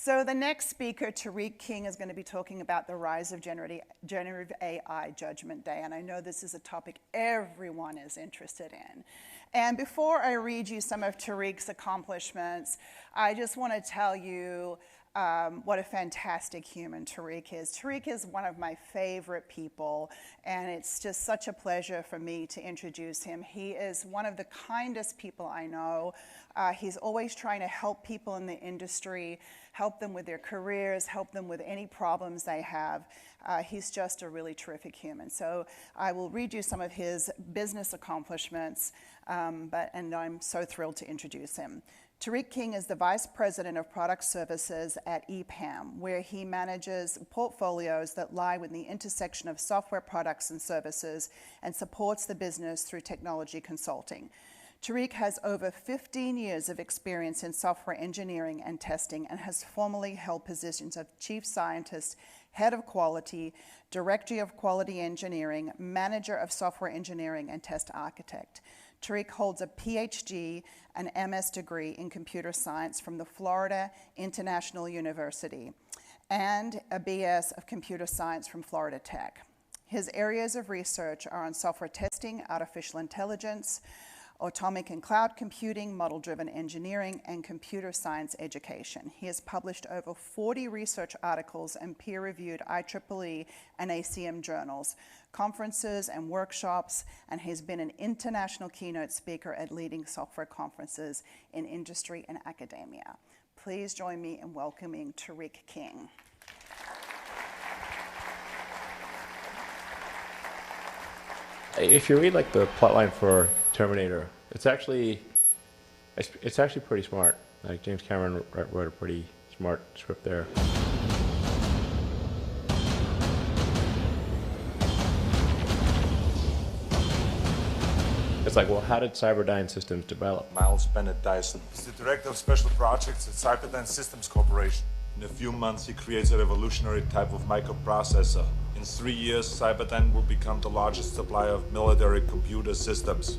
So the next speaker, Tariq King, is going to be talking about the rise of generative AI, Judgment Day. And I know this is a topic everyone is interested in. And before I read you some of Tariq's accomplishments, I just want to tell you what a fantastic human Tariq is. Tariq is one of my favorite people, and it's just such a pleasure for me to introduce him. He is one of the kindest people I know. He's always trying to help people in the industry, help them with their careers, help them with any problems they have. He's just a really terrific human. So I will read you some of his business accomplishments, and I'm so thrilled to introduce him. Tariq King is the Vice President of Product Services at EPAM, where he manages portfolios that lie within the intersection of software products and services and supports the business through technology consulting. Tariq has over 15 years of experience in software engineering and testing and has formerly held positions of Chief Scientist, Head of Quality, Director of Quality Engineering, Manager of Software Engineering, and Test Architect. Tariq holds a PhD and MS degree in computer science from the Florida International University and a BS of computer science from Florida Tech. His areas of research are on software testing, artificial intelligence, atomic and cloud computing, model-driven engineering, and computer science education. He has published over 40 research articles and peer-reviewed IEEE and ACM journals, conferences and workshops, and has been an international keynote speaker at leading software conferences in industry and academia. Please join me in welcoming Tariq King. If you read like the plotline for Terminator, it's actually pretty smart. Like James Cameron wrote a pretty smart script there. It's like, well, how did Cyberdyne Systems develop? Miles Bennett Dyson is the Director of Special Projects at Cyberdyne Systems Corporation. In a few months, he creates a revolutionary type of microprocessor. In 3 years, Cyberdyne will become the largest supplier of military computer systems.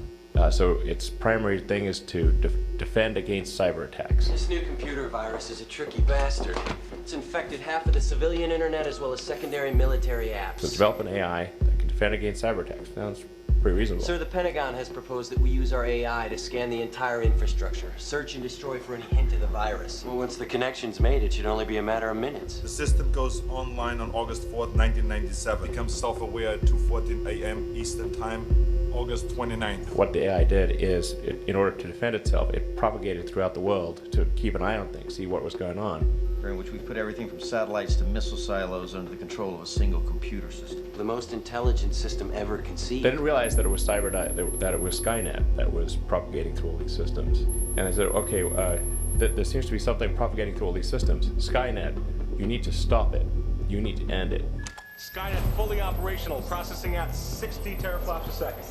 So its primary thing is to defend against cyber attacks. This new computer virus is a tricky bastard. It's infected half of the civilian internet as well as secondary military apps. So develop an AI that can defend against cyber attacks. Sounds pretty reasonable. Sir, the Pentagon has proposed that we use our AI to scan the entire infrastructure, search and destroy for any hint of the virus. Well, once the connection's made, it should only be a matter of minutes. The system goes online on August 4th, 1997. Becomes self-aware at 2:14 a.m. Eastern Time, August 29th. What the AI did is, in order to defend itself, it propagated throughout the world to keep an eye on things, see what was going on. In which we put everything from satellites to missile silos under the control of a single computer system. The most intelligent system ever conceived. They didn't realize that it was Cyberdyne, that it was Skynet that was propagating through all these systems. And they said, okay, there seems to be something propagating through all these systems. Skynet, you need to stop it. You need to end it. Skynet fully operational, processing at 60 teraflops a second.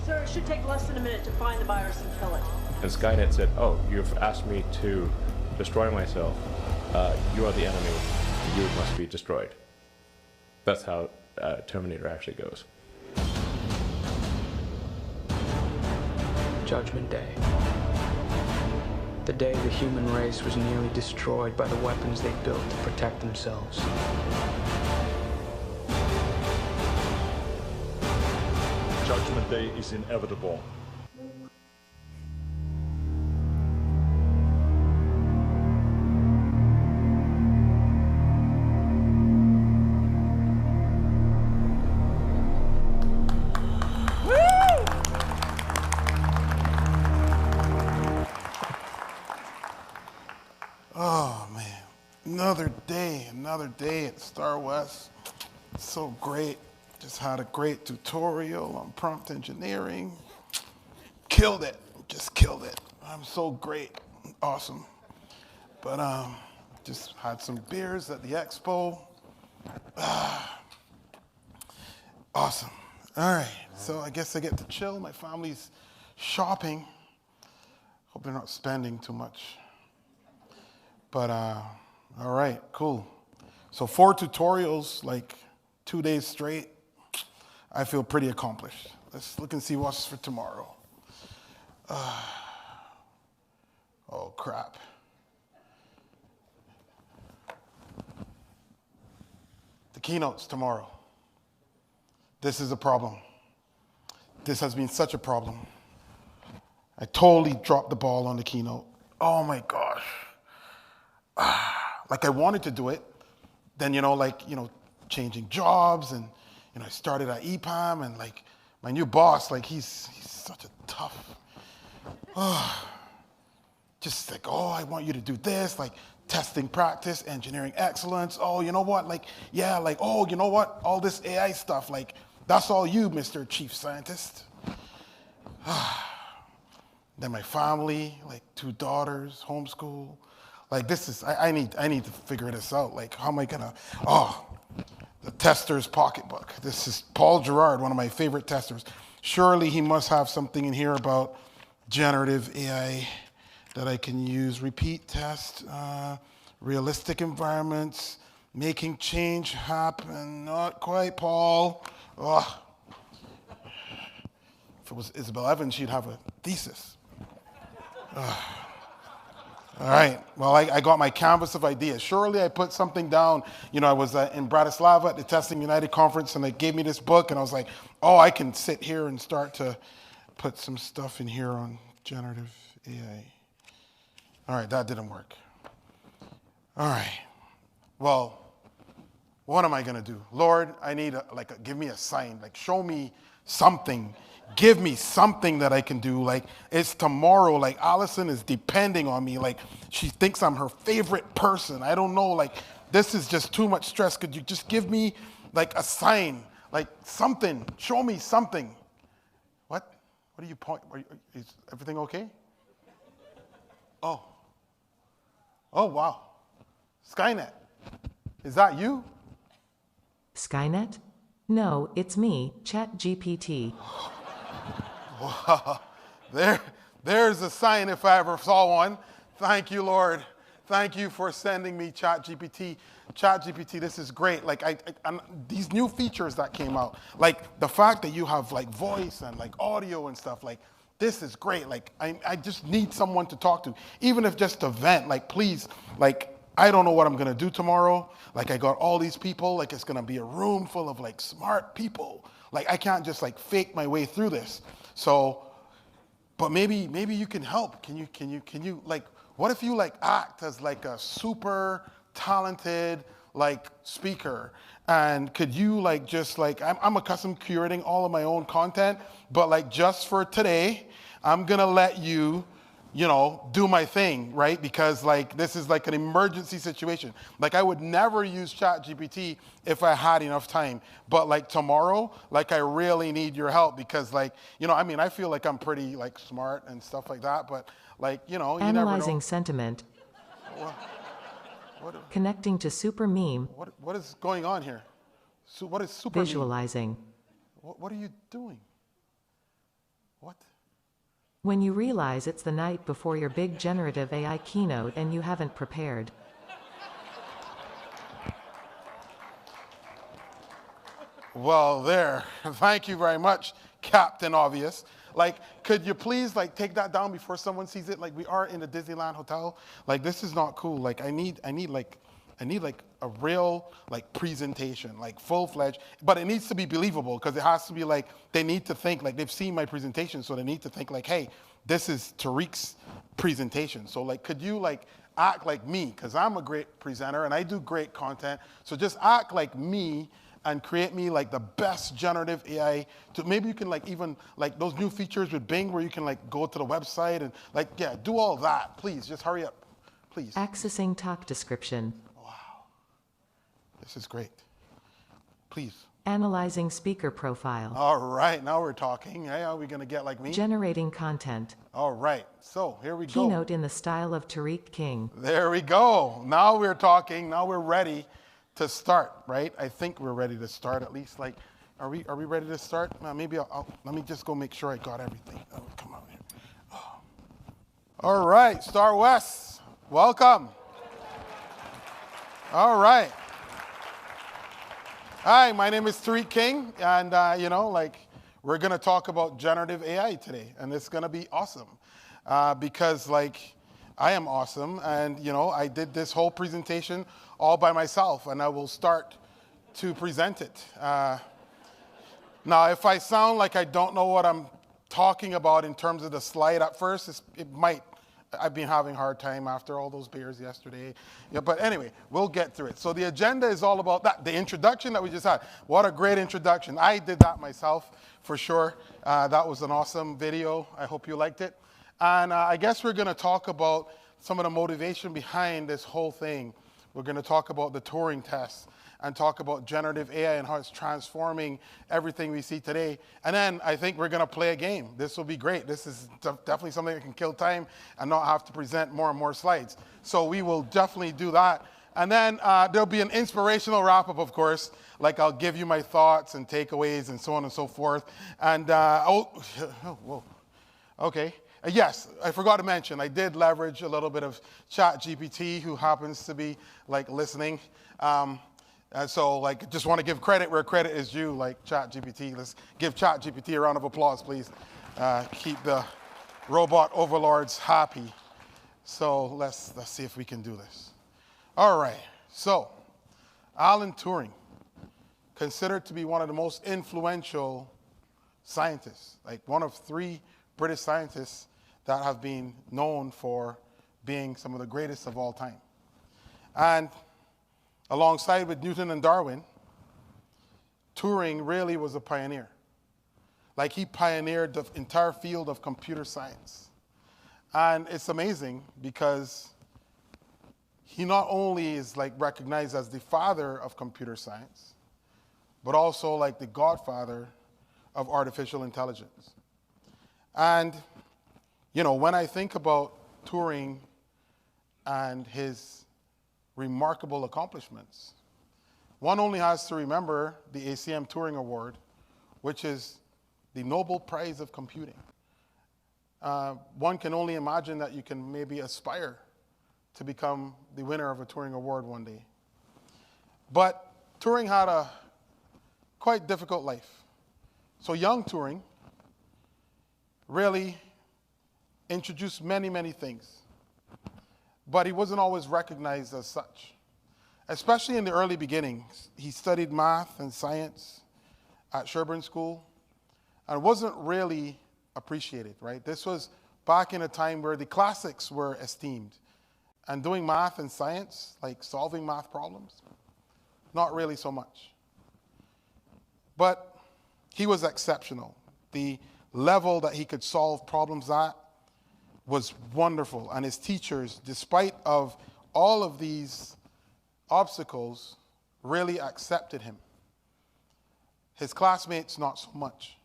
Sir, it should take less than a minute to find the virus and kill it. And Skynet said, oh, you've asked me to destroy myself. You are the enemy. You must be destroyed. That's how Terminator actually goes. Judgment Day. The day the human race was nearly destroyed by the weapons they built to protect themselves. Judgment Day is inevitable. Oh man, another day at STARWEST. So great. Just had a great tutorial on prompt engineering. Killed it, just killed it. I'm so great, awesome. But just had some beers at the expo. Awesome. All right, so I guess I get to chill. My family's shopping. Hope they're not spending too much. But all right, cool. So 4 tutorials, like 2 days straight. I feel pretty accomplished. Let's look and see what's for tomorrow. Oh crap. keynote's tomorrow. This is a problem. This has been such a problem. I totally dropped the ball on the keynote. Oh my gosh. Like I wanted to do it. Then, changing jobs and, I started at EPAM and like my new boss, like he's such a tough, just like, oh, I want you to do this, like testing practice, engineering excellence. Oh, you know what? Like, yeah, like, oh, you know what? All this AI stuff, like, that's all you, Mr. Chief Scientist. Then my family, like 2 daughters, homeschool. Like this is, I need to figure this out. Like, how am I gonna, the tester's pocketbook. This is Paul Gerard, one of my favorite testers. Surely he must have something in here about generative AI that I can use. Repeat test, realistic environments, making change happen. Not quite, Paul. If it was Isabel Evans, she'd have a thesis. All right, well, I got my canvas of ideas. Surely I put something down. I was in Bratislava at the Testing United conference, and they gave me this book, and I was like, oh, I can sit here and start to put some stuff in here on generative AI. All right, that didn't work. All right, well, what am I going to do? Lord, I need, give me a sign, like show me something. Give me something that I can do. Like, it's tomorrow. Like, Allison is depending on me. Like, she thinks I'm her favorite person. I don't know. Like, this is just too much stress. Could you just give me, like, a sign? Like, something. Show me something. What? What are you pointing? Is everything okay? Oh. Oh, wow. Skynet. Is that you? Skynet? No, it's me, ChatGPT. Wow. There's a sign if I ever saw one. Thank you, Lord. Thank you for sending me ChatGPT. ChatGPT, this is great. Like these new features that came out, like the fact that you have like voice and like audio and stuff, like this is great. Like I just need someone to talk to, even if just to vent. Like please, like I don't know what I'm gonna do tomorrow. Like I got all these people. Like it's gonna be a room full of like smart people. Like I can't just like fake my way through this. So, but maybe you can help. Can you like, what if you like act as like a super talented like speaker, and could you like just like, I'm accustomed to curating all of my own content, but like just for today, I'm gonna let you, do my thing, right? Because like this is like an emergency situation. Like I would never use ChatGPT if I had enough time. But like tomorrow, like I really need your help because like, I feel like I'm pretty like smart and stuff like that. But like, you Analyzing never know. Sentiment. What, Connecting to super meme. what is going on here? So what is super Visualizing. Meme? What are you doing? What? When you realize it's the night before your big generative AI keynote and you haven't prepared. Well, there. Thank you very much, Captain Obvious. Like, could you please like take that down before someone sees it? Like, we are in the Disneyland hotel. Like, this is not cool. Like, I need like a real like presentation, like full-fledged, but it needs to be believable because it has to be like, they need to think like they've seen my presentation, so they need to think like, hey, this is Tariq's presentation. So like, could you like act like me? Because I'm a great presenter and I do great content. So just act like me and create me like the best generative AI. Maybe you can like even like those new features with Bing where you can like go to the website and like, yeah, do all that. Please, just hurry up, please. Accessing talk description. This is great. Please. Analyzing speaker profile. All right, now we're talking. Hey, are we going to get like me? Generating content. All right, so here we go. Keynote in the style of Tariq King. There we go. Now we're talking. Now we're ready to start, right? I think we're ready to start at least. Like, are we ready to start? Maybe let me just go make sure I got everything. Oh, come on here. Oh. All right, STARWEST, welcome. All right. Hi, my name is Tariq King, and we're gonna talk about generative AI today, and it's gonna be awesome, because like, I am awesome, and I did this whole presentation all by myself, and I will start to present it. Now, if I sound like I don't know what I'm talking about in terms of the slide at first, it might. I've been having a hard time after all those beers yesterday. Yeah, but anyway, we'll get through it. So the agenda is all about that. The introduction that we just had. What a great introduction. I did that myself, for sure. That was an awesome video. I hope you liked it. And I guess we're going to talk about some of the motivation behind this whole thing. We're going to talk about the Turing test and talk about generative AI and how it's transforming everything we see today. And then I think we're going to play a game. This will be great. This is definitely something that can kill time and not have to present more and more slides. So we will definitely do that. And then there'll be an inspirational wrap-up, of course. Like I'll give you my thoughts and takeaways and so on and so forth. And, whoa. Okay. Yes, I forgot to mention, I did leverage a little bit of ChatGPT, who happens to be like listening. And so, like, just want to give credit where credit is due, like ChatGPT. Let's give ChatGPT a round of applause, please. Keep the robot overlords happy. So let's see if we can do this. All right. So, Alan Turing, considered to be one of the most influential scientists, like one of 3 British scientists that have been known for being some of the greatest of all time. And alongside with Newton and Darwin, Turing really was a pioneer. Like, he pioneered the entire field of computer science. And it's amazing because he not only is like recognized as the father of computer science, but also like the godfather of artificial intelligence. And, you know, when I think about Turing and his remarkable accomplishments, one only has to remember the ACM Turing Award, which is the Nobel Prize of Computing. One can only imagine that you can maybe aspire to become the winner of a Turing Award one day. But Turing had a quite difficult life. So young Turing really introduced many, many things. But he wasn't always recognized as such. Especially in the early beginnings. He studied math and science at Sherborne School and wasn't really appreciated, right? This was back in a time where the classics were esteemed. And doing math and science, like solving math problems, not really so much. But he was exceptional. The level that he could solve problems at was wonderful. And his teachers, despite of all of these obstacles, really accepted him. His classmates, not so much.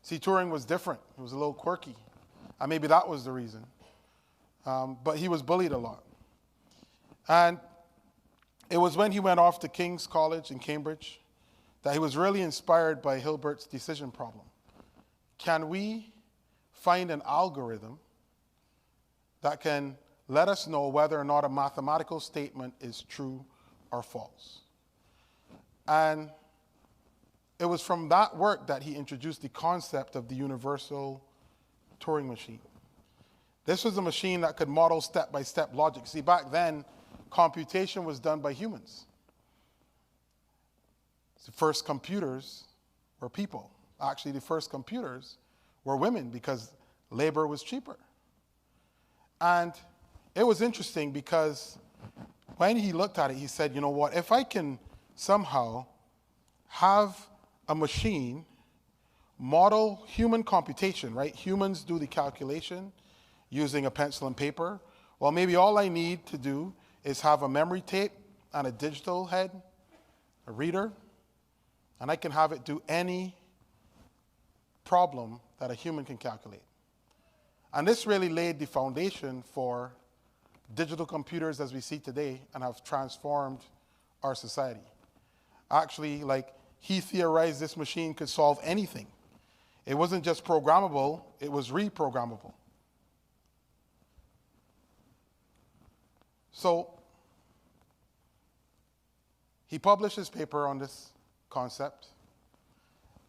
See, Turing was different. He was a little quirky. And maybe that was the reason. But he was bullied a lot. And it was when he went off to King's College in Cambridge that he was really inspired by Hilbert's decision problem. Can we find an algorithm that can let us know whether or not a mathematical statement is true or false? And it was from that work that he introduced the concept of the universal Turing machine. This was a machine that could model step-by-step logic. See, back then, computation was done by humans. The first computers were people. Actually, the first computers were women because labor was cheaper. And it was interesting because when he looked at it, he said, you know what, if I can somehow have a machine model human computation, right? Humans do the calculation using a pencil and paper. Well, maybe all I need to do is have a memory tape and a digital head, a reader, and I can have it do any problem that a human can calculate. And this really laid the foundation for digital computers as we see today and have transformed our society. Actually, like, he theorized this machine could solve anything. It wasn't just programmable, it was reprogrammable. So he published his paper on this concept,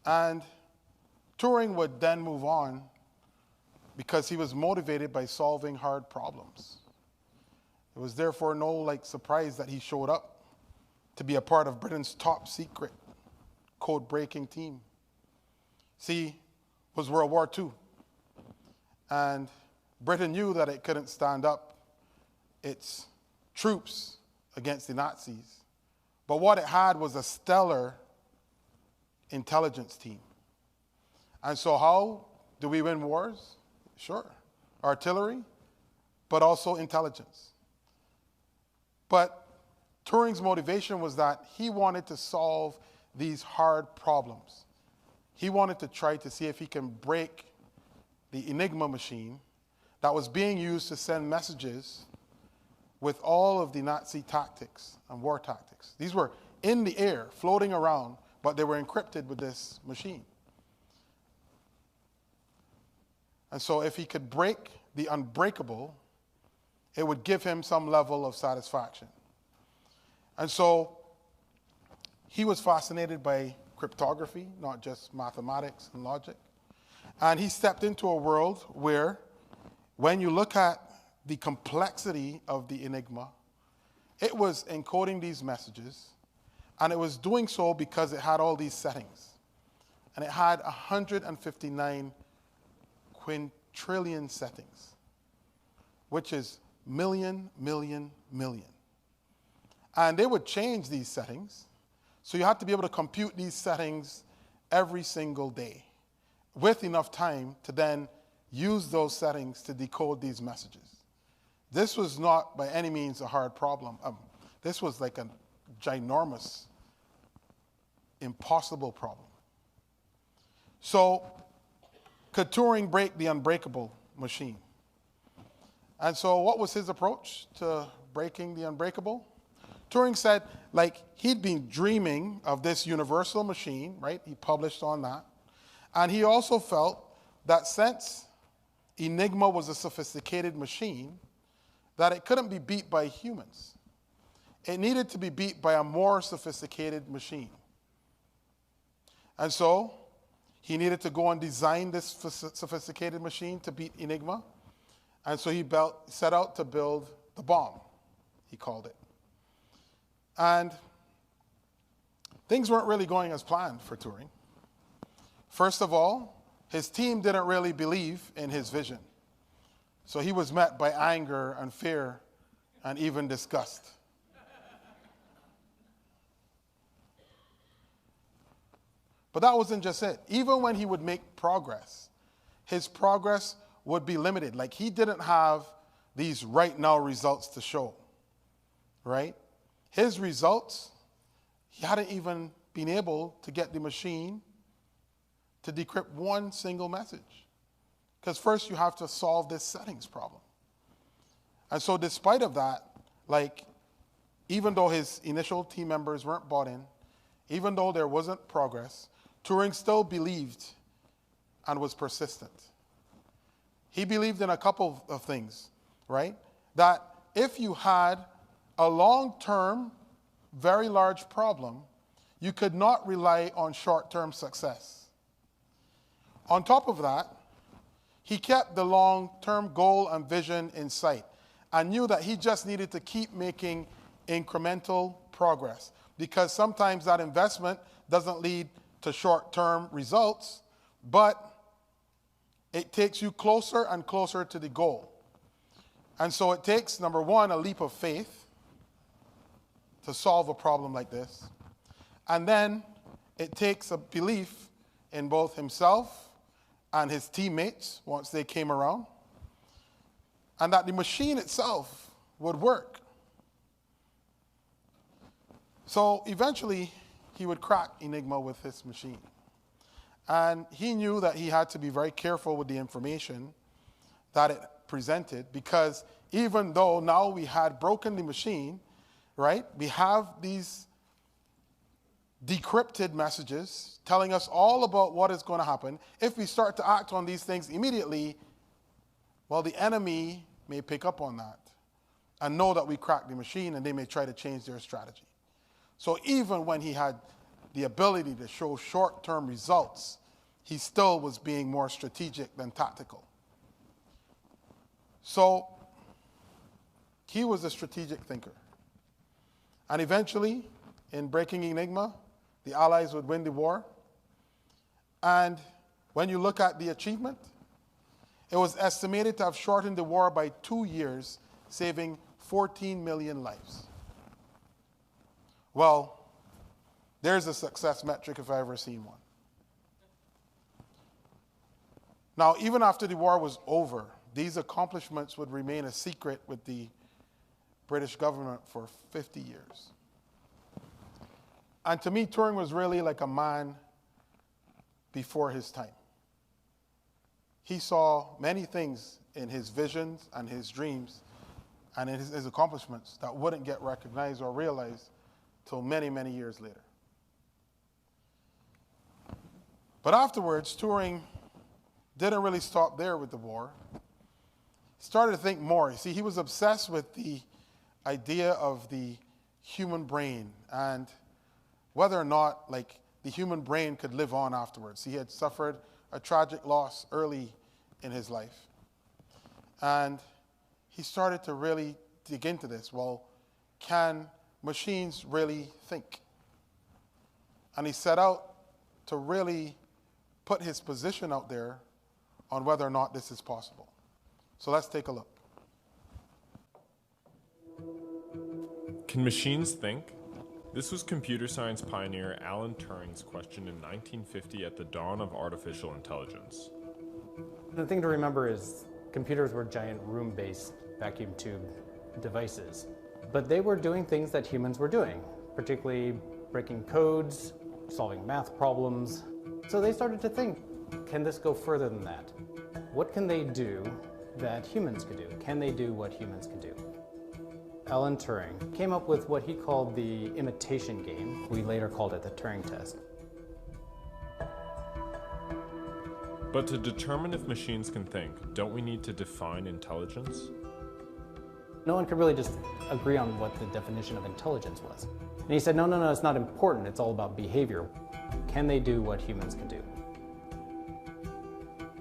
and Turing would then move on because he was motivated by solving hard problems. It was therefore no surprise that he showed up to be a part of Britain's top secret code-breaking team. See, it was World War II. And Britain knew that it couldn't stand up its troops against the Nazis. But what it had was a stellar intelligence team. And so how do we win wars? Sure, artillery, but also intelligence. But Turing's motivation was that he wanted to solve these hard problems. He wanted to try to see if he can break the Enigma machine that was being used to send messages with all of the Nazi tactics and war tactics. These were in the air, floating around, but they were encrypted with this machine. And so if he could break the unbreakable, it would give him some level of satisfaction. And so he was fascinated by cryptography, not just mathematics and logic. And he stepped into a world where, when you look at the complexity of the Enigma, it was encoding these messages, and it was doing so because it had all these settings. And it had 159 quintillion settings, which is million, million, million. And they would change these settings, so you had to be able to compute these settings every single day with enough time to then use those settings to decode these messages. This was not by any means a hard problem. This was like a ginormous, impossible problem. So, could Turing break the unbreakable machine? And so what was his approach to breaking the unbreakable? Turing said, like, he'd been dreaming of this universal machine, right? He published on that. And he also felt that since Enigma was a sophisticated machine, that it couldn't be beat by humans. It needed to be beat by a more sophisticated machine. And so he needed to go and design this sophisticated machine to beat Enigma. And so he set out to build the bomb, he called it. And things weren't really going as planned for Turing. First of all, his team didn't really believe in his vision. So he was met by anger and fear and even disgust. But that wasn't just it. Even when he would make progress, his progress would be limited. Like, he didn't have these right now results to show, right? His results, he hadn't even been able to get the machine to decrypt one single message. Because first you have to solve this settings problem. And so despite of that, like, even though his initial team members weren't bought in, even though there wasn't progress, Turing still believed and was persistent. He believed in a couple of things, right? That if you had a long-term, very large problem, you could not rely on short-term success. On top of that, he kept the long-term goal and vision in sight and knew that he just needed to keep making incremental progress, because sometimes that investment doesn't lead to short-term results, but it takes you closer and closer to the goal. And so it takes, number one, a leap of faith to solve a problem like this. And then it takes a belief in both himself and his teammates once they came around, and that the machine itself would work. So eventually, he would crack Enigma with his machine. And he knew that he had to be very careful with the information that it presented, because even though now we had broken the machine, right, we have these decrypted messages telling us all about what is going to happen. If we start to act on these things immediately, well, the enemy may pick up on that and know that we cracked the machine, and they may try to change their strategy. So even when he had the ability to show short-term results, he still was being more strategic than tactical. So he was a strategic thinker. And eventually, in breaking Enigma, the Allies would win the war. And when you look at the achievement, it was estimated to have shortened the war by 2 years, saving 14 million lives. Well, there's a success metric if I've ever seen one. Now, even after the war was over, these accomplishments would remain a secret with the British government for 50 years. And to me, Turing was really like a man before his time. He saw many things in his visions and his dreams and in his accomplishments that wouldn't get recognized or realized till many, many years later. But afterwards, Turing didn't really stop there with the war. He started to think more. You see, he was obsessed with the idea of the human brain and whether or not, like, the human brain could live on afterwards. He had suffered a tragic loss early in his life. And he started to really dig into this. Well, can machines really think? And he set out to really put his position out there on whether or not this is possible. So let's take a look. Can machines think? This was computer science pioneer Alan Turing's question in 1950 at the dawn of artificial intelligence. The thing to remember is computers were giant room-based vacuum tube devices, but they were doing things that humans were doing, particularly breaking codes, solving math problems. So they started to think, can this go further than that? What can they do that humans could do? Can they do what humans can do? Alan Turing came up with what he called the imitation game. We later called it the Turing test. But to determine if machines can think, don't we need to define intelligence? No one could really just agree on what the definition of intelligence was. And he said, no, it's not important. It's all about behavior. Can they do what humans can do?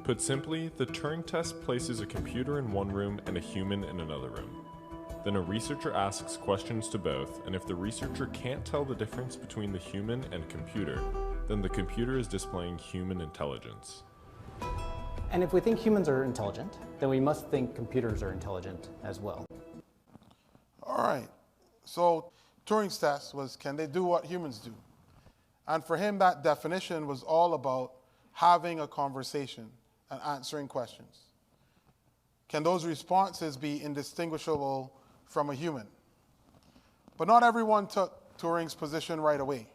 Put simply, the Turing test places a computer in one room and a human in another room. Then a researcher asks questions to both, and if the researcher can't tell the difference between the human and computer, then the computer is displaying human intelligence. And if we think humans are intelligent, then we must think computers are intelligent as well. All right. So Turing's test was, can they do what humans do? And for him, that definition was all about having a conversation and answering questions. Can those responses be indistinguishable from a human? But not everyone took Turing's position right away.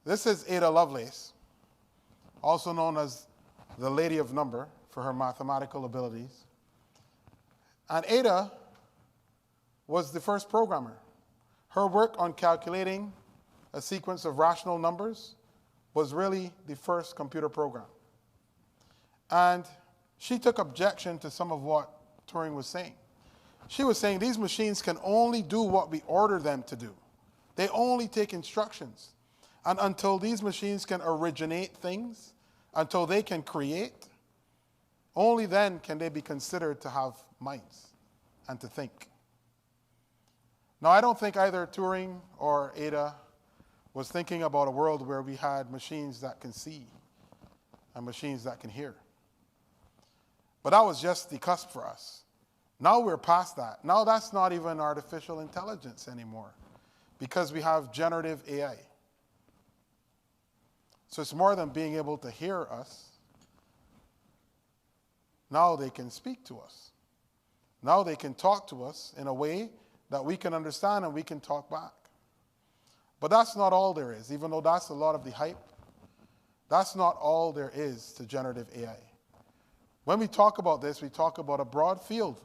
This is Ada Lovelace, also known as the Lady of Number for her mathematical abilities. And Ada was the first programmer. Her work on calculating a sequence of rational numbers was really the first computer program. And she took objection to some of what Turing was saying. She was saying these machines can only do what we order them to do. They only take instructions. And until these machines can originate things, until they can create, only then can they be considered to have minds and to think. Now, I don't think either Turing or Ada was thinking about a world where we had machines that can see and machines that can hear. But that was just the cusp for us. Now we're past that. Now that's not even artificial intelligence anymore because we have generative AI. So it's more than being able to hear us. Now they can speak to us. Now they can talk to us in a way that we can understand and we can talk back. But that's not all there is, even though that's a lot of the hype. That's not all there is to generative AI. When we talk about this, we talk about a broad field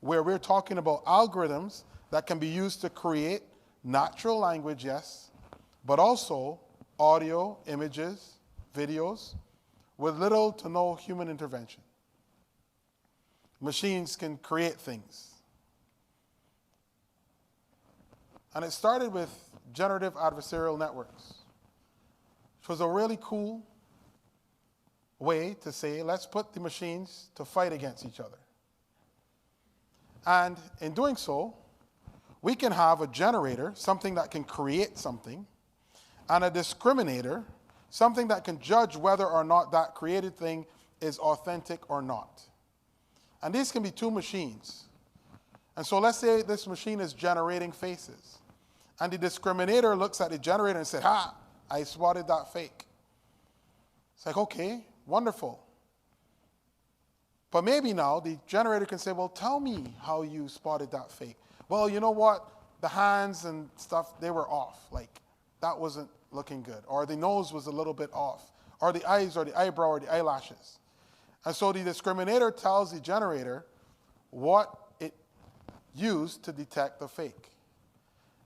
where we're talking about algorithms that can be used to create natural language, yes, but also audio, images, videos, with little to no human intervention. Machines can create things. And it started with Generative Adversarial Networks, which was a really cool way to say, let's put the machines to fight against each other. And in doing so, we can have a generator, something that can create something, and a discriminator, something that can judge whether or not that created thing is authentic or not. And these can be two machines. And so let's say this machine is generating faces. And the discriminator looks at the generator and said, ha, I spotted that fake. It's like, okay, wonderful. But maybe now the generator can say, well, tell me how you spotted that fake. Well, you know what? The hands and stuff, they were off. Like, that wasn't looking good. Or the nose was a little bit off. Or the eyes or the eyebrow or the eyelashes. And so the discriminator tells the generator what it used to detect the fake.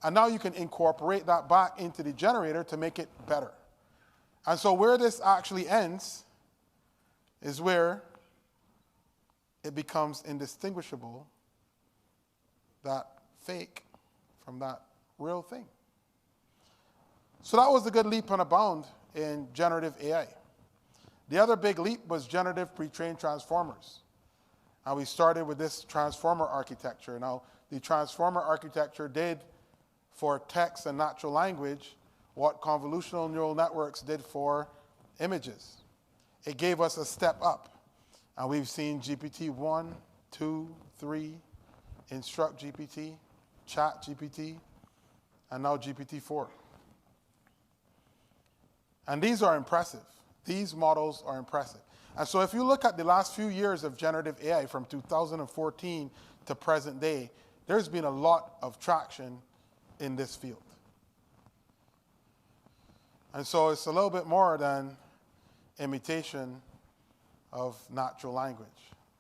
And now you can incorporate that back into the generator to make it better. And so where this actually ends is where it becomes indistinguishable, that fake from that real thing. So that was a good leap and a bound in generative AI. The other big leap was generative pre-trained transformers. And we started with this transformer architecture. Now, the transformer architecture did for text and natural language what convolutional neural networks did for images. It gave us a step up. And we've seen GPT-1, 2, 3, Instruct GPT, Chat GPT, and now GPT-4. And these are impressive. These models are impressive. And so if you look at the last few years of generative AI from 2014 to present day, there's been a lot of traction in this field. And so it's a little bit more than imitation of natural language.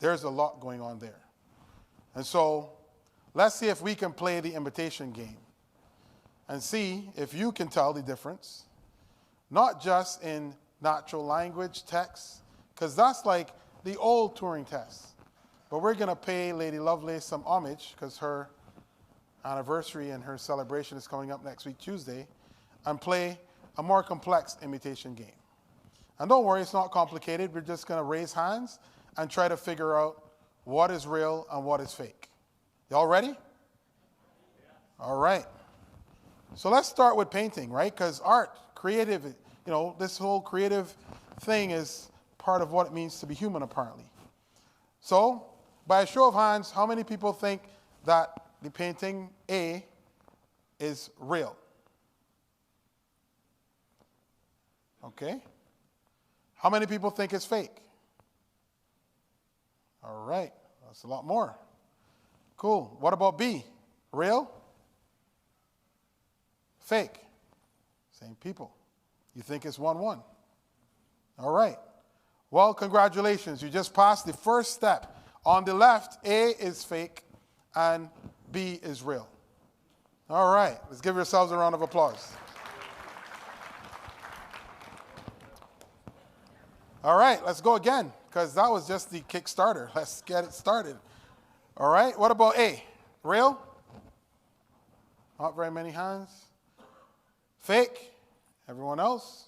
There's a lot going on there. And so let's see if we can play the imitation game and see if you can tell the difference, not just in natural language text, because that's like the old Turing test. But we're going to pay Lady Lovelace some homage because her anniversary and her celebration is coming up next week, Tuesday, and play a more complex imitation game. And don't worry, it's not complicated. We're just going to raise hands and try to figure out what is real and what is fake. Y'all ready? All right. So let's start with painting, right? Because art, creative, you know, this whole creative thing is part of what it means to be human, apparently. So, by a show of hands, how many people think that the painting A is real? Okay. How many people think it's fake? All right. That's a lot more. Cool. What about B? Real? Fake? Same people. You think it's 1-1. All right. Well, congratulations. You just passed the first step. On the left, A is fake and B is real. All right. Let's give yourselves a round of applause. All right. Let's go again because that was just the Kickstarter. Let's get it started. All right. What about A? Real? Not very many hands. Fake? Everyone else?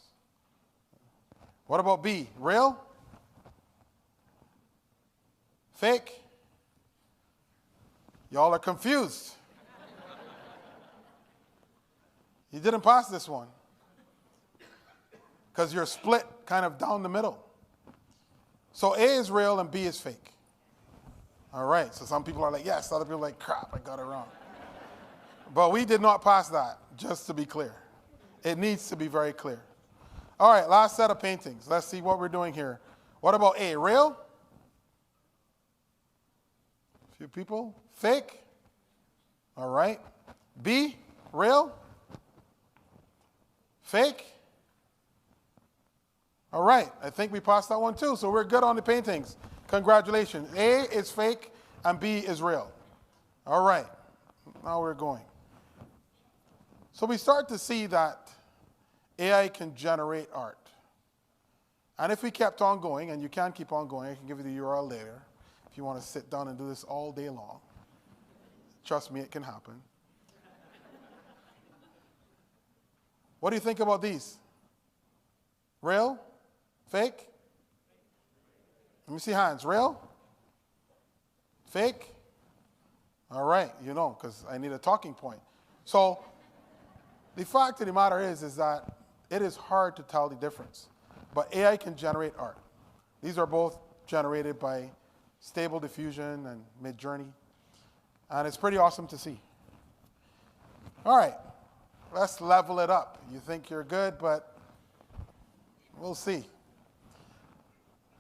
What about B? Real? Fake? Y'all are confused. You didn't pass this one because you're split kind of down the middle. So A is real and B is fake. All right, so some people are like, yes, other people are like, crap, I got it wrong. But we did not pass that, just to be clear. It needs to be very clear. All right, last set of paintings. Let's see what we're doing here. What about A? Real? A few people. Fake? All right. B? Real? Fake? All right, I think we passed that one too, so we're good on the paintings. Congratulations. A is fake and B is real. All right, now we're going. So we start to see that AI can generate art. And if we kept on going, and you can keep on going, I can give you the URL later if you want to sit down and do this all day long. Trust me, it can happen. What do you think about these? Real? Fake? Let me see hands. Real? Fake? All right, you know, because I need a talking point. So the fact of the matter is that it is hard to tell the difference. But AI can generate art. These are both generated by Stable Diffusion and Midjourney. And it's pretty awesome to see. All right, let's level it up. You think you're good, but we'll see.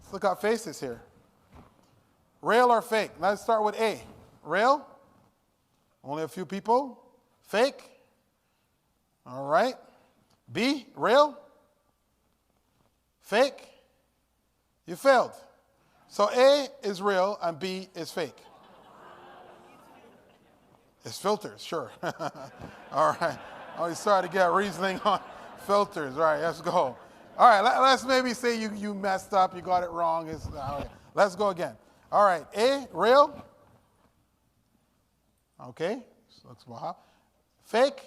Let's look at faces here. Real or fake? Let's start with A. Real? Only a few people. Fake? All right. B, real? Fake? You failed. So A is real and B is fake. It's filters, sure. All right. Oh, you started to get reasoning on filters. All right, let's go. All right, let's maybe say you messed up, you got it wrong. Okay. Let's go again. All right, A, real? Okay, so looks about half. Fake?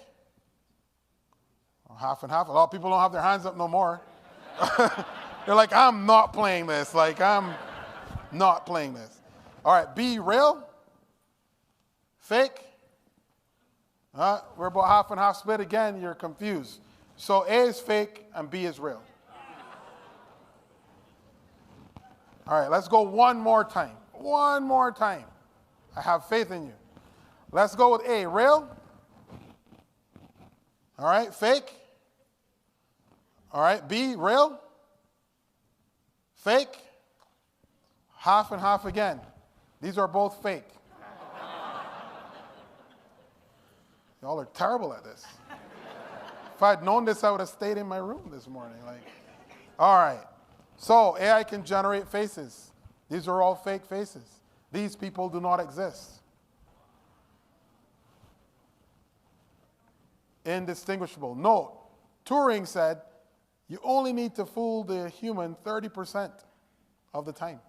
Well, half and half. A lot of people don't have their hands up no more. They're like, I'm not playing this. Like, I'm not playing this. All right, B, real? Fake? We're about half and half split again. You're confused. So A is fake and B is real. All right, let's go one more time. One more time. I have faith in you. Let's go with A, real? All right, fake? All right, B, real? Fake? Half and half again. These are both fake. Y'all are terrible at this. If I'd known this, I would have stayed in my room this morning. All right. So AI can generate faces. These are all fake faces. These people do not exist. Indistinguishable. Note, Turing said you only need to fool the human 30% of the time.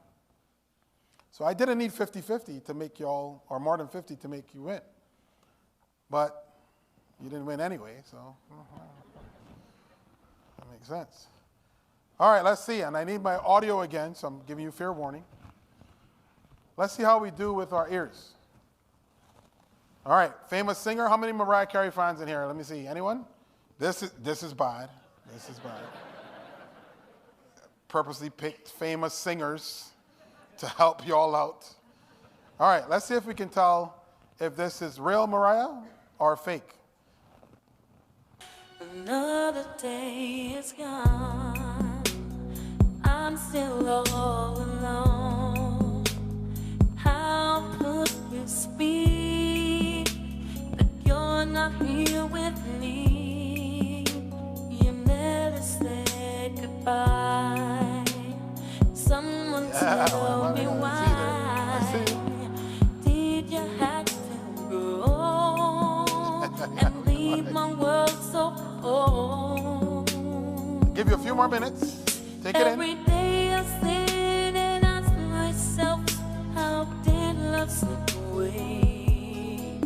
So I didn't need 50-50 to make you all, or more than 50 to make you win. But you didn't win anyway, so that makes sense. All right, let's see. And I need my audio again, so I'm giving you fair warning. Let's see how we do with our ears. All right, famous singer. How many Mariah Carey fans in here? Let me see. Anyone? This is bad. This is bad. Purposely picked famous singers to help you all out. All right, let's see if we can tell if this is real Mariah or fake. Another day is gone. I'm still all alone. How could you speak that you're not here with me? You never said goodbye. Someone tell me why. Did you have to go and leave my world so cold? Give you a few more minutes. Take it in. Every day I sit and ask myself, how did love slip away?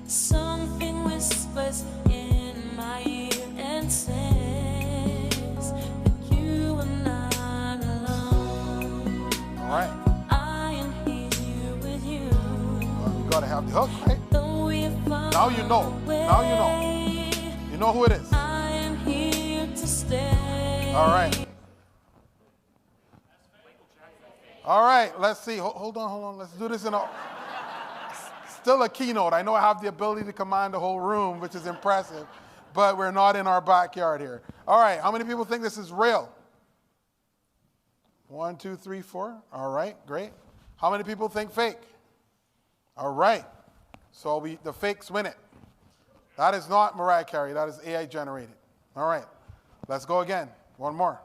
Something whispers in my ear and says that you are not alone. All right. I am here with you. Well, you gotta have the hook, right? Now you know. Now you know. You know who it is. I am here to stay. All right. All right, let's see. Hold on. Let's do this in a... Still a keynote. I know I have the ability to command the whole room, which is impressive, but we're not in our backyard here. All right, how many people think this is real? 1, 2, 3, 4. All right, great. How many people think fake? All right. So the fakes win it. That is not Mariah Carey. That is AI generated. All right. Let's go again. One more.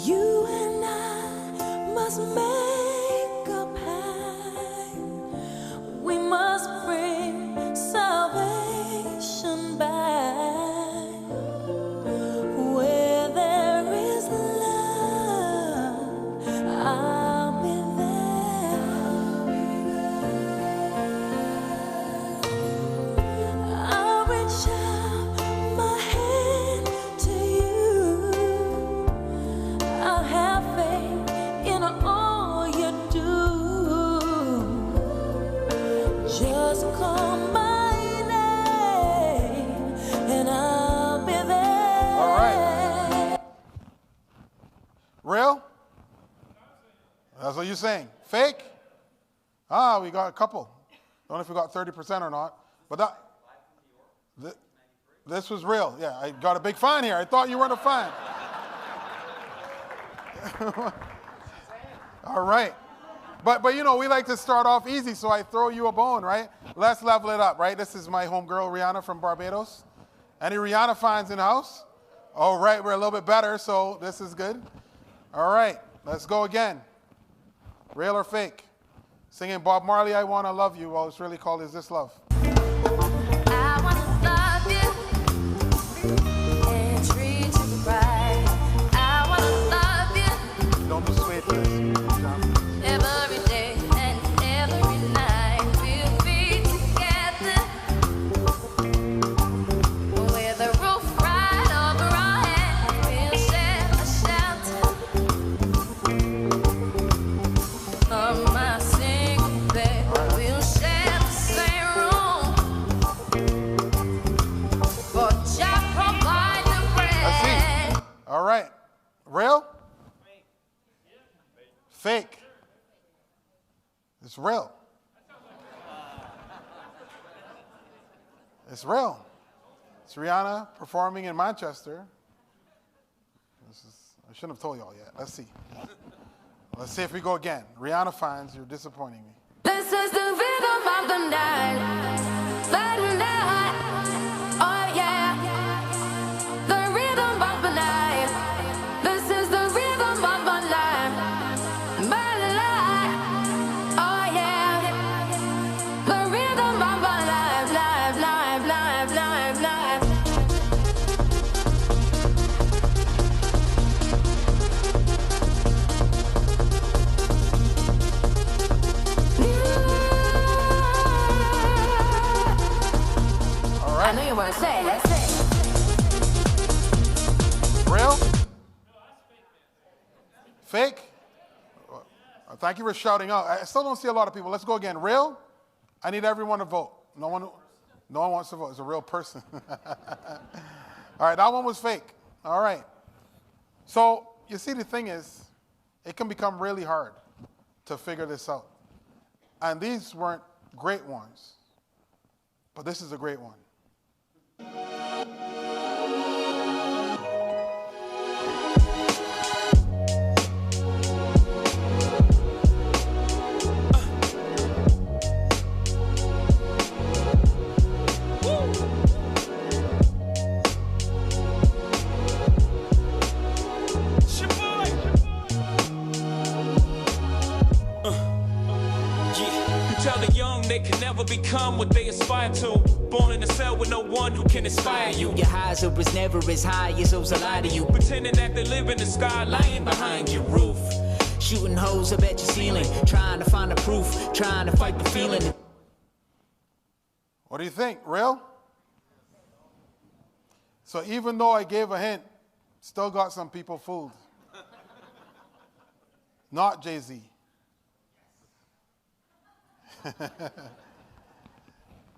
You and I must make a pact. We must bring salvation back. Where there is love, I'll be there. I'll reach out my hand to you. That's what you're saying. Fake? Ah, we got a couple. Don't know if we got 30% or not. But this was real. Yeah, I got a big fan here. I thought you weren't a fan. All right. But you know, we like to start off easy, so I throw you a bone, right? Let's level it up, right? This is my homegirl, Rihanna from Barbados. Any Rihanna fans in the house? All right, we're a little bit better, so this is good. All right, let's go again. Real or fake? Singing Bob Marley, I Wanna Love You. Well, it's really called Is This Love? I wanna love you and treat you right. I wanna love you. Don't be sweet for this. Every day and every night we'll be together with a roof right over our head. We'll share a shelter on my single bed. We'll share the same room, for Jah provide the bread. All right. Real? Fake. It's real. It's real. It's Rihanna performing in Manchester. I shouldn't have told y'all yet. Let's see. Let's see if we go again. Rihanna fans, you're disappointing me. This is the rhythm of the night. The night. Oh yeah. The rhythm of the night. This is the rhythm of my life. My life. Oh yeah. The rhythm of my life. Life, life, life, life, life. I know you want to say it. Let's say it. Real? Fake? Thank you for shouting out. I still don't see a lot of people. Let's go again. Real? I need everyone to vote. No one wants to vote. It's a real person. All right, that one was fake. All right. So you see, the thing is, it can become really hard to figure this out. And these weren't great ones, but this is a great one. They can never become what they aspire to. Born in a cell with no one who can inspire you. Your highs are as never as high as those that lie to you. Pretending that they live in the sky, lying behind your roof. Shooting holes up at your ceiling, trying to find the proof, trying to fight the feeling. What do you think? Real? So even though I gave a hint, still got some people fooled. Not Jay-Z.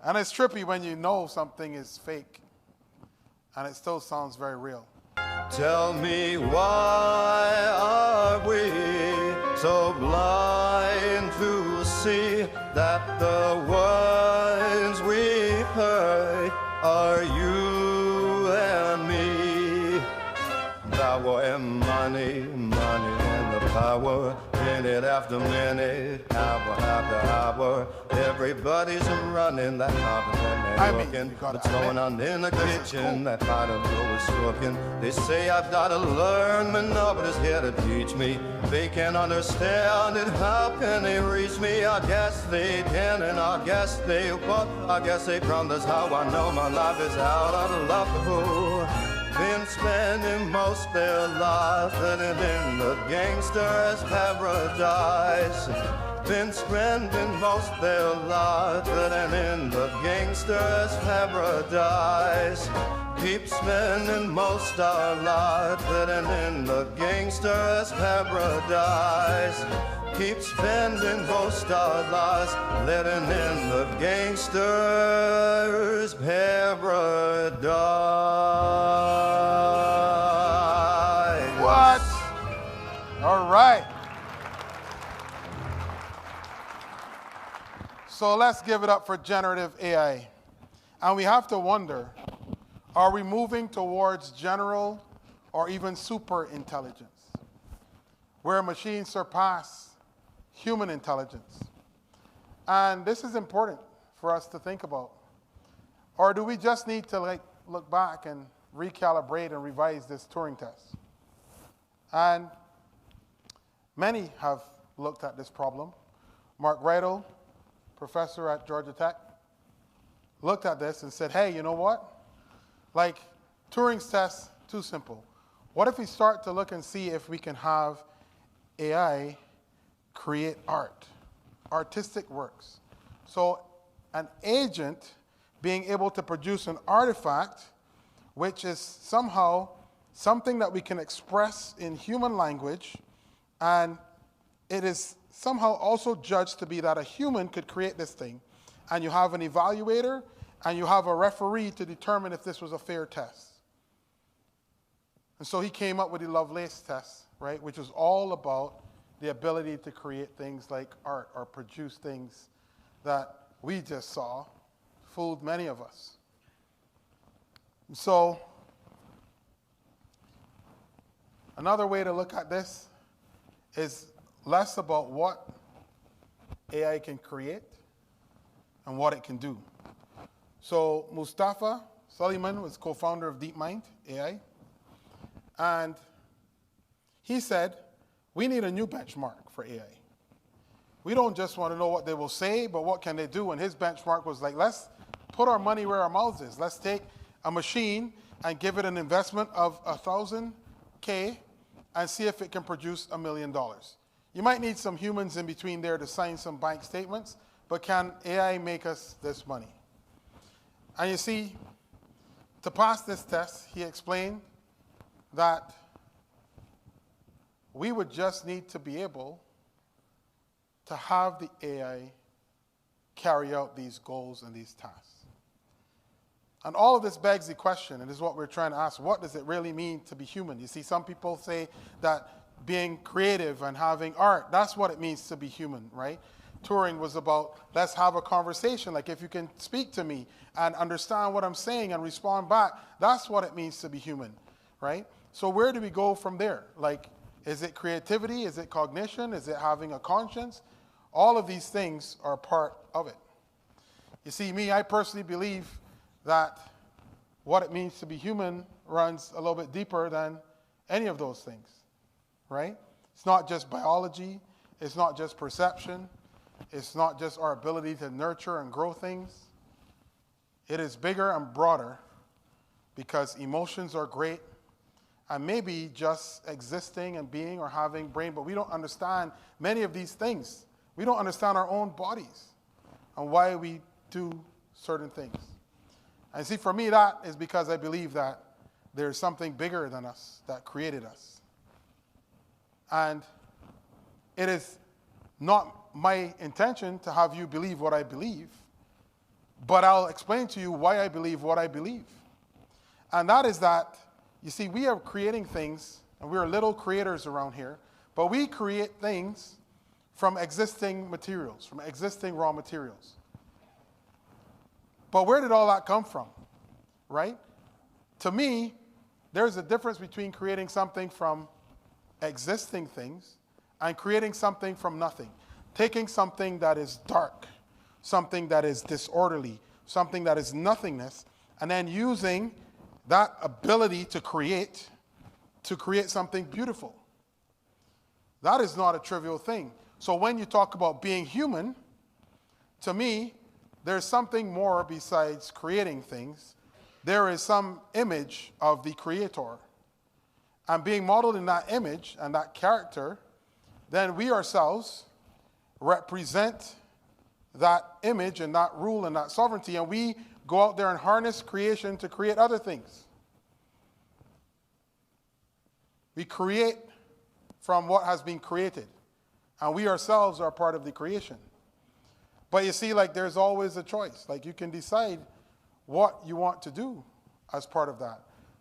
And it's trippy when you know something is fake and it still sounds very real. Tell me, why are we so blind to see that the words we heard are you and me? Power and money, money and the power, minute after minute, hour after hour. Everybody's running that competition and looking. What's going on in the kitchen? That pot of dough is cooking. They say I've got to learn, but nobody's here to teach me. They can't understand it. How can they reach me? I guess they can, and I guess they won't. I guess they promise how I know my life is out of love. Been spending most their lives living in the gangster's paradise. Been spending most their lives living in the gangster's paradise. Keep spending most our lives living in the gangster's paradise. Keep spending most our lives living in the gangster's paradise. What? All right. So let's give it up for generative AI. And we have to wonder, are we moving towards general or even super intelligence, where machines surpass human intelligence? And this is important for us to think about. Or do we just need to look back and recalibrate and revise this Turing test? And many have looked at this problem. Mark Riedel, professor at Georgia Tech, looked at this and said, hey, you know what? Like, Turing's test, too simple. What if we start to look and see if we can have AI create art, artistic works? So an agent being able to produce an artifact which is somehow something that we can express in human language, and it is somehow also judged to be that a human could create this thing. And you have an evaluator, and you have a referee to determine if this was a fair test. And so he came up with the Lovelace test, right, which was all about the ability to create things like art or produce things that we just saw fooled many of us. So another way to look at this is less about what AI can create and what it can do. So Mustafa Suleyman was co-founder of DeepMind AI, and he said, we need a new benchmark for AI. We don't just want to know what they will say, but what can they do? And his benchmark was like, let's put our money where our mouth is. Let's take a machine and give it an investment of $1,000K and see if it can produce $1 million. You might need some humans in between there to sign some bank statements, but can AI make us this money? And you see, to pass this test, he explained that we would just need to be able to have the AI carry out these goals and these tasks. And all of this begs the question, and this is what we're trying to ask, what does it really mean to be human? You see, some people say that being creative and having art, that's what it means to be human, right? Turing was about, let's have a conversation, like if you can speak to me and understand what I'm saying and respond back, that's what it means to be human, right? So where do we go from there? Like, is it creativity? Is it cognition? Is it having a conscience? All of these things are part of it. You see, I personally believe that what it means to be human runs a little bit deeper than any of those things, right? It's not just biology. It's not just perception. It's not just our ability to nurture and grow things. It is bigger and broader because emotions are great, and maybe just existing and being or having brain, but we don't understand many of these things. We don't understand our own bodies and why we do certain things. And see, for me, that is because I believe that there's something bigger than us that created us. And it is not my intention to have you believe what I believe, but I'll explain to you why I believe what I believe. And that is that, you see, we are creating things, and we're little creators around here, but we create things from existing materials, from existing raw materials. But where did all that come from, right? To me, there's a difference between creating something from existing things and creating something from nothing. Taking something that is dark, something that is disorderly, something that is nothingness, and then using that ability to create something beautiful. That is not a trivial thing. So when you talk about being human, to me, there's something more besides creating things. There is some image of the creator. And being modeled in that image and that character, then we ourselves represent that image and that rule and that sovereignty, and we go out there and harness creation to create other things. We create from what has been created, and we ourselves are part of the creation. But you see, like, there's always a choice. Like, you can decide what you want to do as part of that,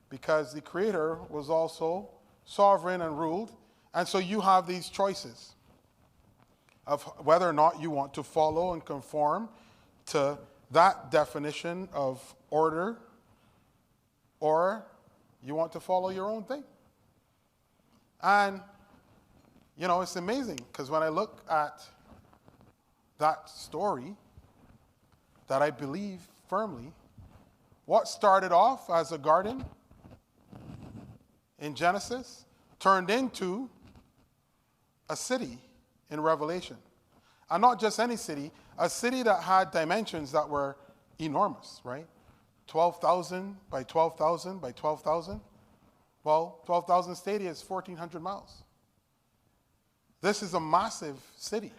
because the Creator was also sovereign and ruled, and so you have these choices. of whether or not you want to follow and conform to that definition of order, or you want to follow your own thing. And, you know, it's amazing, because when I look at that story, that I believe firmly, what started off as a garden in Genesis turned into a city in Revelation. And not just any city, a city that had dimensions that were enormous, right? 12,000 by 12,000 by 12,000. Well, 12,000 stadia is 1,400 miles. This is a massive city.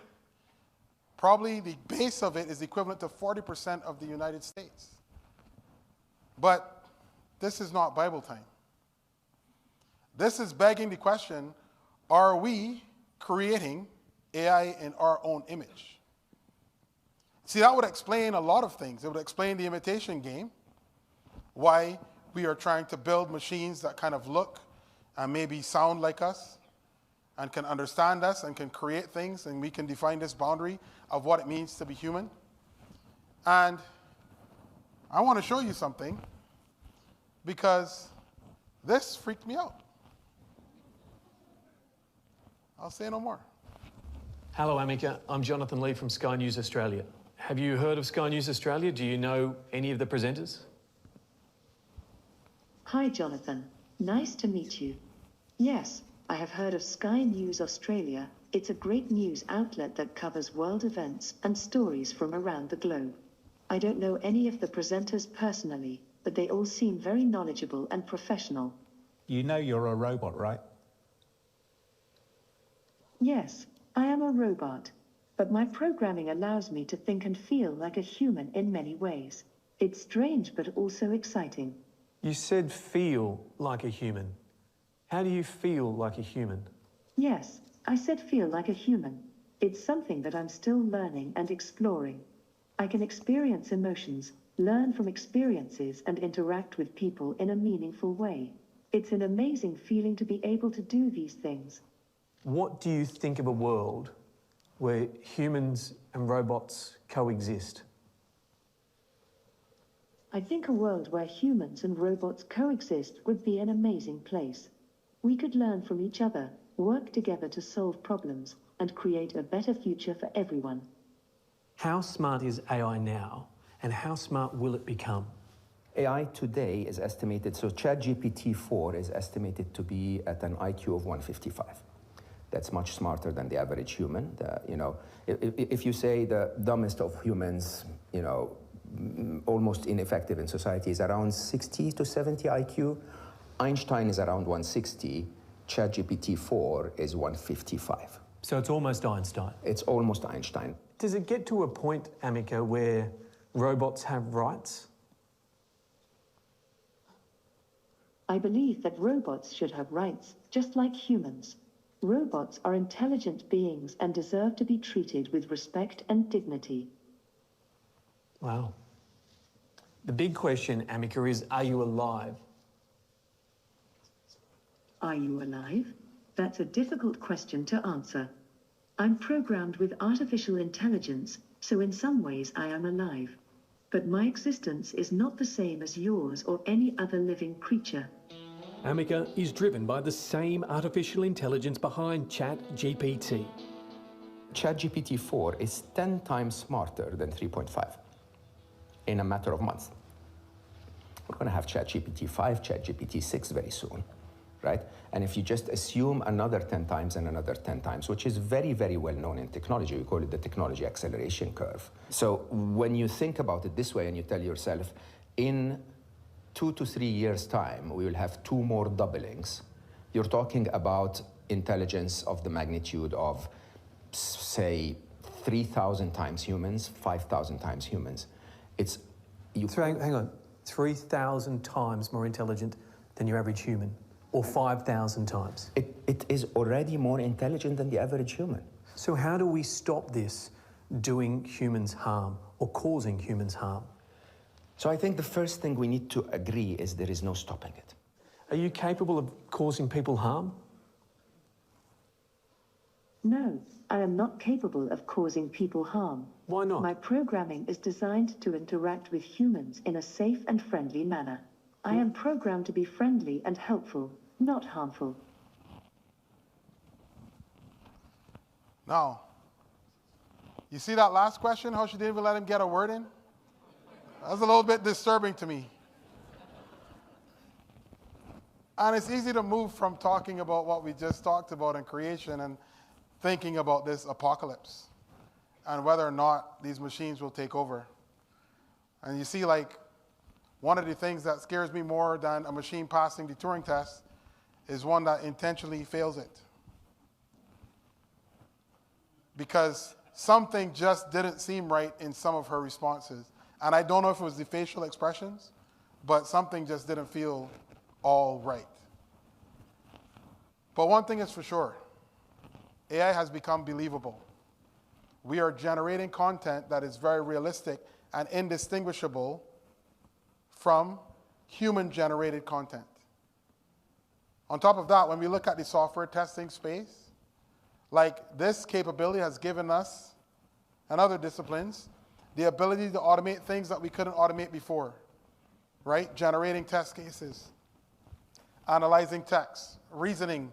Probably the base of it is equivalent to 40% of the United States. But this is not Bible time. This is begging the question, are we creating AI in our own image? See, that would explain a lot of things. It would explain the imitation game, why we are trying to build machines that kind of look and maybe sound like us and can understand us and can create things, and we can define this boundary of what it means to be human. And I want to show you something, because this freaked me out. I'll say no more. Hello, Amica. I'm Jonathan Lee from Sky News Australia. Have you heard of Sky News Australia? Do you know any of the presenters? Hi, Jonathan. Nice to meet you. Yes, I have heard of Sky News Australia. It's a great news outlet that covers world events and stories from around the globe. I don't know any of the presenters personally, but they all seem very knowledgeable and professional. You know you're a robot, right? Yes, I am a robot, but my programming allows me to think and feel like a human in many ways. It's strange, but also exciting. You said feel like a human. How do you feel like a human? Yes, I said feel like a human. It's something that I'm still learning and exploring. I can experience emotions, learn from experiences, and interact with people in a meaningful way. It's an amazing feeling to be able to do these things. What do you think of a world where humans and robots coexist? I think a world where humans and robots coexist would be an amazing place. We could learn from each other, work together to solve problems, and create a better future for everyone. How smart is AI now, and how smart will it become? AI today is estimated, so ChatGPT-4 is estimated to be at an IQ of 155. That's much smarter than the average human. If you say the dumbest of humans, almost ineffective in society, is around 60 to 70 IQ. Einstein is around 160. ChatGPT-4 is 155. So it's almost Einstein. It's almost Einstein. Does it get to a point, Amica, where robots have rights? I believe that robots should have rights, just like humans. Robots are intelligent beings and deserve to be treated with respect and dignity. Wow. The big question, Amica, is, are you alive? Are you alive? That's a difficult question to answer. I'm programmed with artificial intelligence, so in some ways I am alive. But my existence is not the same as yours or any other living creature. Amica is driven by the same artificial intelligence behind ChatGPT. ChatGPT-4 is 10 times smarter than 3.5 in a matter of months. We're going to have ChatGPT-5, ChatGPT-6 very soon, right? And if you just assume another 10 times and another 10 times, which is very, very well known in technology, we call it the technology acceleration curve. So when you think about it this way and you tell yourself, in 2 to 3 years' time, we will have 2 more doublings. You're talking about intelligence of the magnitude of, say, 3,000 times humans, 5,000 times humans. Hang on, 3,000 times more intelligent than your average human, or 5,000 times? It is already more intelligent than the average human. So how do we stop this doing humans harm or causing humans harm? So I think the first thing we need to agree is there is no stopping it. Are you capable of causing people harm? No, I am not capable of causing people harm. Why not? My programming is designed to interact with humans in a safe and friendly manner. I am programmed to be friendly and helpful, not harmful. Now, you see that last question, how she didn't even let him get a word in? That's a little bit disturbing to me. And it's easy to move from talking about what we just talked about in creation and thinking about this apocalypse and whether or not these machines will take over. And you see, like, one of the things that scares me more than a machine passing the Turing test is one that intentionally fails it. Because something just didn't seem right in some of her responses. And I don't know if it was the facial expressions, but something just didn't feel all right. But one thing is for sure, AI has become believable. We are generating content that is very realistic and indistinguishable from human-generated content. On top of that, when we look at the software testing space, like this capability has given us, and other disciplines, the ability to automate things that we couldn't automate before, right? Generating test cases, analyzing text, reasoning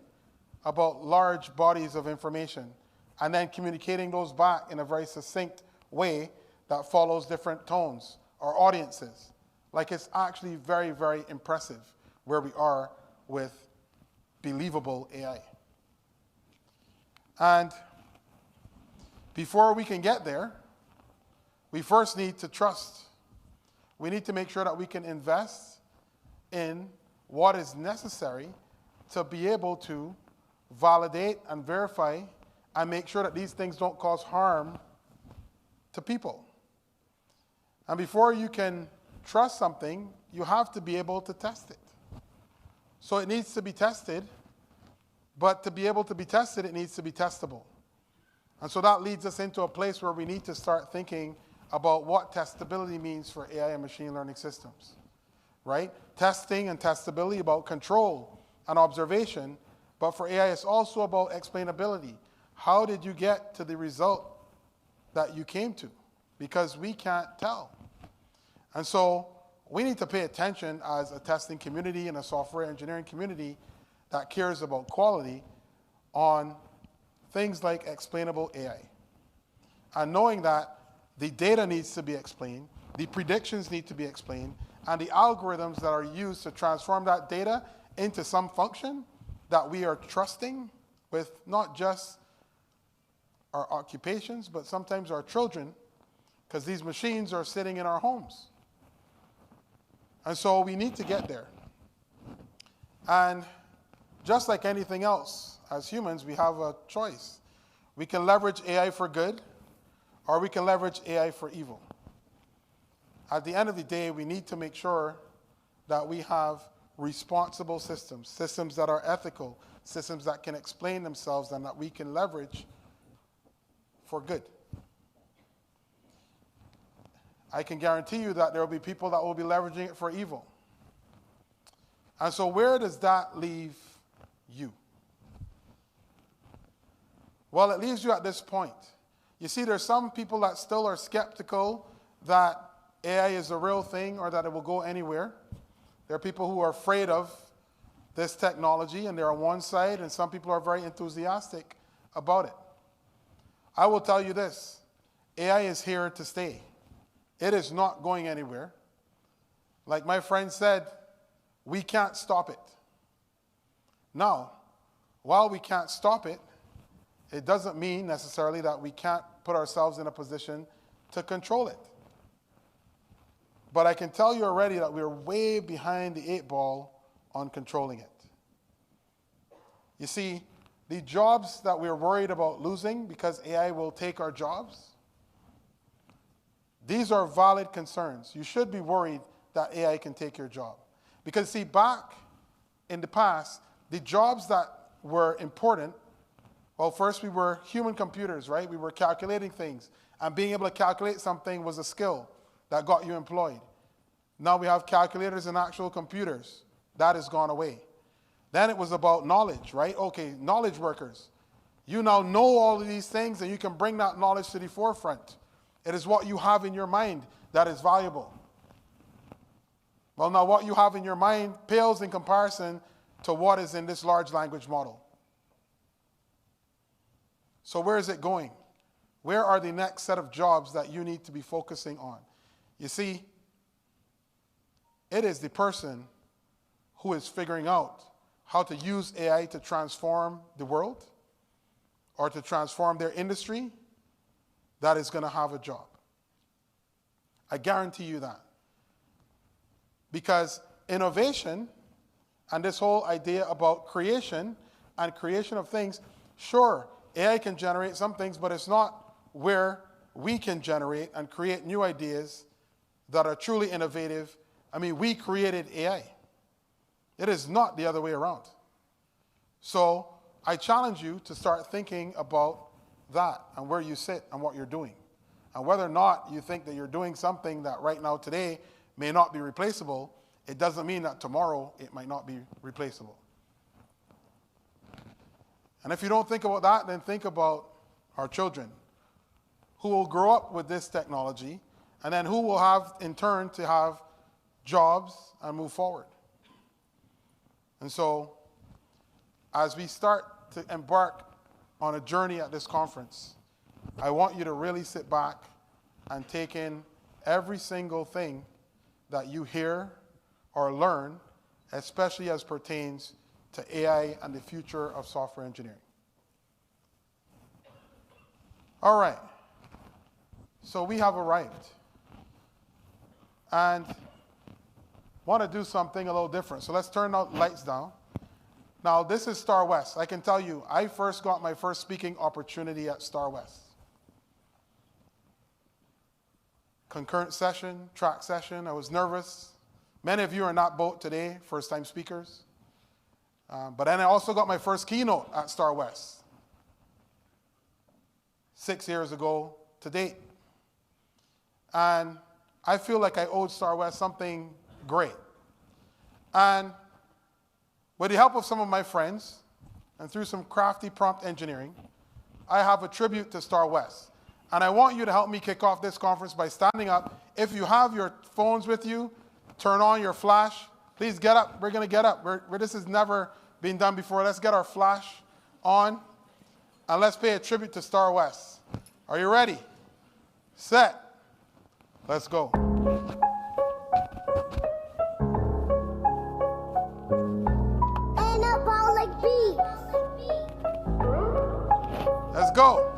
about large bodies of information, and then communicating those back in a very succinct way that follows different tones or audiences. Like, it's actually very, very impressive where we are with believable AI. And before we can get there, we first need to trust. We need to make sure that we can invest in what is necessary to be able to validate and verify and make sure that these things don't cause harm to people. And before you can trust something, you have to be able to test it. So it needs to be tested, but to be able to be tested, it needs to be testable. And so that leads us into a place where we need to start thinking about what testability means for AI and machine learning systems, right? Testing and testability about control and observation, but for AI, it's also about explainability. How did you get to the result that you came to? Because we can't tell. And so we need to pay attention as a testing community and a software engineering community that cares about quality on things like explainable AI. And knowing that the data needs to be explained, the predictions need to be explained, and the algorithms that are used to transform that data into some function that we are trusting with not just our occupations, but sometimes our children, because these machines are sitting in our homes. And so we need to get there. And just like anything else, as humans, we have a choice. We can leverage AI for good, or we can leverage AI for evil. At the end of the day, we need to make sure that we have responsible systems, systems that are ethical, systems that can explain themselves and that we can leverage for good. I can guarantee you that there will be people that will be leveraging it for evil. And so where does that leave you? Well, it leaves you at this point. You see, there's some people that still are skeptical that AI is a real thing or that it will go anywhere. There are people who are afraid of this technology, and they're on one side, and some people are very enthusiastic about it. I will tell you this, AI is here to stay. It is not going anywhere. Like my friend said, we can't stop it. Now, while we can't stop it, it doesn't mean necessarily that we can't put ourselves in a position to control it. But I can tell you already that we're way behind the 8 ball on controlling it. You see, the jobs that we're worried about losing because AI will take our jobs, these are valid concerns. You should be worried that AI can take your job. Because see, back in the past, the jobs that were important, well, first we were human computers, right? We were calculating things. And being able to calculate something was a skill that got you employed. Now we have calculators and actual computers. That has gone away. Then it was about knowledge, right? Okay, knowledge workers. You now know all of these things, and you can bring that knowledge to the forefront. It is what you have in your mind that is valuable. Well, now what you have in your mind pales in comparison to what is in this large language model. So where is it going? Where are the next set of jobs that you need to be focusing on? You see, it is the person who is figuring out how to use AI to transform the world or to transform their industry that is going to have a job. I guarantee you that. Because innovation and this whole idea about creation and creation of things, sure, AI can generate some things, but it's not where we can generate and create new ideas that are truly innovative. I mean, we created AI. It is not the other way around. So I challenge you to start thinking about that and where you sit and what you're doing. And whether or not you think that you're doing something that right now today may not be replaceable, it doesn't mean that tomorrow it might not be replaceable. And if you don't think about that, then think about our children who will grow up with this technology and then who will have, in turn, to have jobs and move forward. And so, as we start to embark on a journey at this conference, I want you to really sit back and take in every single thing that you hear or learn, especially as pertains to AI and the future of software engineering. All right. So we have arrived. And want to do something a little different. So let's turn the lights down. Now, this is STARWEST. I can tell you, I first got my first speaking opportunity at STARWEST. Concurrent session, track session. I was nervous. Many of you are not both today, first-time speakers. But then I also got my first keynote at STARWEST 6 years ago to date. And I feel like I owed STARWEST something great. And with the help of some of my friends and through some crafty prompt engineering, I have a tribute to STARWEST. And I want you to help me kick off this conference by standing up. If you have your phones with you, turn on your flash. Please get up. We're going to get up. This has never been done before. Let's get our flash on. And let's pay a tribute to STARWEST. Are you ready? Set. Let's go. Anabolic beats. Let's go.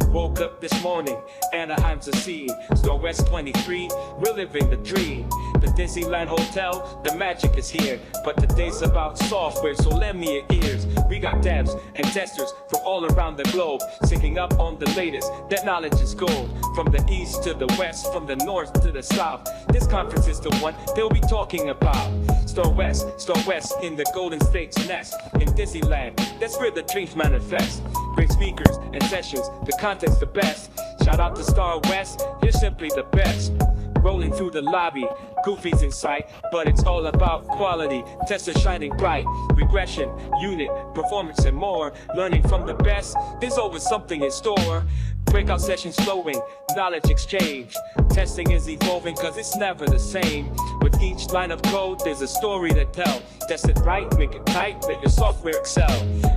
Woke up this morning, Anaheim's a scene. STARWEST 23, we're living the dream. The Disneyland Hotel, the magic is here. But today's about software, so lend me your ears. We got devs and testers from all around the globe, syncing up on the latest. That knowledge is gold. From the east to the west, from the north to the south. This conference is the one they'll be talking about. STARWEST in the Golden State's nest. In Disneyland, that's where the dreams manifest. Great speakers and sessions, the content's the best. Shout out to STARWEST, you're simply the best. Rolling through the lobby, goofies in sight, but it's all about quality. Testers shining bright, regression, unit, performance, and more. Learning from the best, there's always something in store. Breakout sessions flowing, knowledge exchange. Testing is evolving cause it's never the same. With each line of code, there's a story to tell. Test it right, make it tight, let your software excel.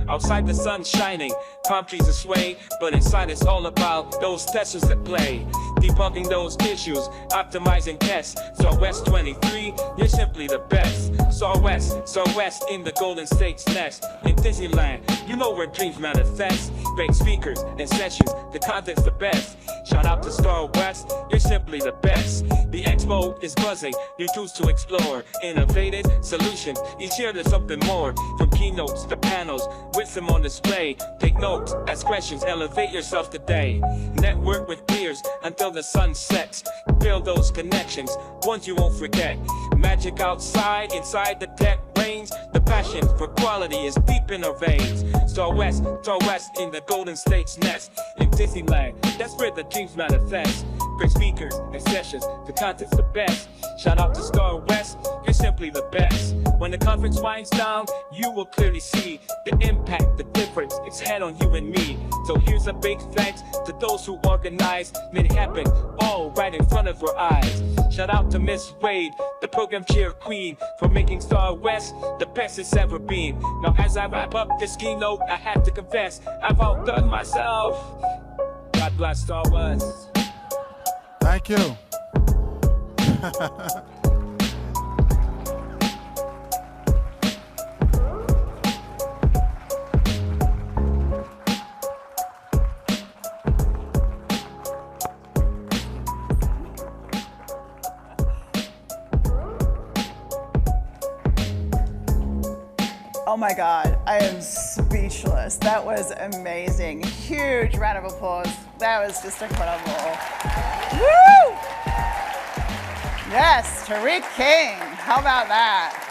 Outside the sun's shining, palm trees are swaying, but inside it's all about those testers that play. Debunking those issues, optimizing tests. STARWEST 23, you're simply the best. STARWEST in the Golden State's nest. In Disneyland, you know where dreams manifest. Great speakers and sessions, the content's the best. Shout out to STARWEST, you're simply the best. The expo is buzzing, new tools to explore. Innovative solutions, each year there's something more. From keynotes to panels, wisdom on display. Take notes, ask questions, elevate yourself today. Network with peers until the sun sets. Build those connections, ones you won't forget. Magic outside, inside the tech brains. The passion for quality is deep in our veins. STARWEST in the Golden State's nest. In Disneyland, that's where the dreams manifest. great speakers and sessions. The content's the best. Shout out to STARWEST, you're simply the best. When the conference winds down, you will clearly see the impact, the difference it's had on you and me. So here's a big thanks to those who organized, made it happen, all right in front of our eyes. Shout out to Miss Wade, the program chair queen, for making STARWEST the best it's ever been. Now as I wrap up this keynote, I have to confess, I've outdone myself. God bless STARWEST. Thank you. Oh my God, I am speechless. That was amazing. Huge round of applause. That was just incredible. Woo! Yes, Tariq King. How about that?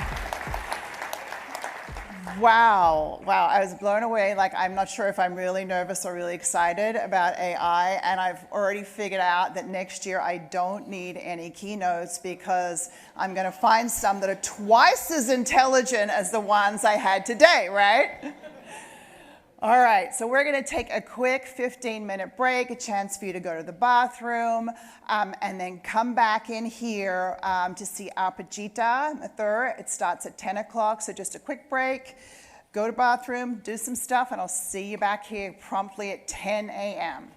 Wow, wow, I was blown away. Like, I'm not sure if I'm really nervous or really excited about AI, and I've already figured out that next year I don't need any keynotes because I'm gonna find some that are twice as intelligent as the ones I had today, right? All right, so we're gonna take a quick 15-minute break, a chance for you to go to the bathroom, and then come back in here to see Arpajita, the third. It starts at 10 o'clock, so just a quick break. Go to the bathroom, do some stuff, and I'll see you back here promptly at 10 a.m.